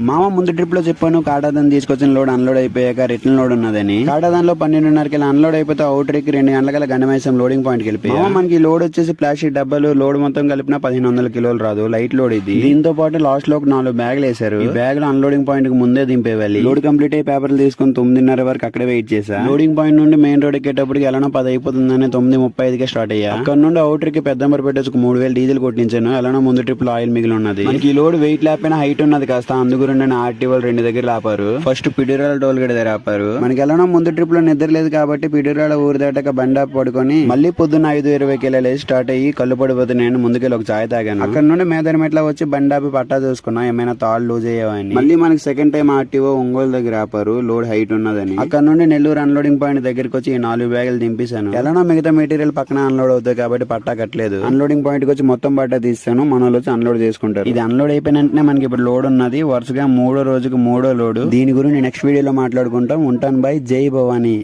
మామ ముందు ట్రిప్ లో చెప్పాను కాటాదాన్ తీసుకొచ్చిన లోడ్ అన్లోడ్ అయిపోయాక రిటర్న్ లోడ్ ఉన్నదని. కాటాదాన్లో 12:30కి అన్లోడ్ అయిపోతే అవుటర్కి 2 గంటల గండమేసం లోడింగ్ పాయింట్ కి వెళ్ళిపోయా. మనకి లోడ్ వచ్చేసి ప్లాస్టిక్ డబ్బాలు లోడ్ మొత్తం కలిపిన 1500 కిలోలు రాదు, లైట్ లోడ్ ఇది. దీంతో పాటు లాస్ట్ లో ఒక 4 బ్యాగులు వేశారు. ఈ బ్యాగ్ లో అన్లోడింగ్ పాయింట్ కి ముందే దింపేవాలి. లోడ్ కంప్లీట్ అయ్యి పేపర్లు తీసుకుని 9:30 వరకు అక్కడే వెయిట్ చేశా. లోడింగ్ పాయింట్ నుండి మెయిన్ రోడ్ ఎక్కేటప్పటికి ఎలానో 10 అయిపోతుందని 9:35కే స్టార్ట్ అయ్యా. అక్కడ నుండి అవుటర్ కి పెద్దంబర్ పెట్టేసి 3000 డీజిల్ కొట్టించాను. ఎలానో ముందు ట్రిప్ లో ఆయిల్ మిగిలి ఉన్నది. మనకి ఈ లోడ్ వెయిట్ లేకపోయినా హైట్ ఉన్నది కాస్త, అందుకు ఆర్టీఓ 2 దగ్గర ఆపారు. ఫస్ట్ పిడిరాల టోల్ గేట్ దగ్గర ఆపారు. మనకి ఎలానో ముందు ట్రిప్ లో నిద్ర లేదు కాబట్టి పిడిరాల ఊరు దాటాక బండి ఆపి పడుకొని మళ్ళీ పొద్దున్న 5:20కి లేచి స్టార్ట్ అయ్యి కళ్ళు పడిపోతే నేను ముందుకెళ్ళి ఒక చాయ్ తాగాను. అక్కడ నుండి మేదరి మెట్ల వచ్చి బండి ఆపి పట్టా చూసుకున్నా ఏమైనా తాళ్ళు లూజ్ అయ్యావని. మళ్ళీ మనకి సెకండ్ టైం ఆర్టీఓ ఒంగోలు దగ్గర ఆపారు, లోడ్ హైట్ ఉన్నదని. అక్కడ నుండి నెల్లూరు అన్లోడింగ్ పాయింట్ దగ్గరికి వచ్చి ఈ 4 బ్యాగులు దింపేశాను. ఎలానో మిగతా మెటీరియల్ పక్కన అన్లోడ్ అవుతాయి కాబట్టి పట్టా కట్టలేదు. అన్లోడింగ్ పాయింట్ కి వచ్చి మొత్తం పట్టా తీస్తాను, మన వాళ్ళు వచ్చి అన్లోడ్ చేసుకుంటారు. ఇది అన్లోడ్ అయిపోయిన వెంటనే మనకి ఇప్పుడు లోడ్ ఉన్నది. వరుసగా 3వ రోజుకి 3వ లోడ్. దీని గురించి నెక్స్ట్ వీడియోలో మాట్లాడుకుంటాం. ఉంటాను బై. జై భవానీ.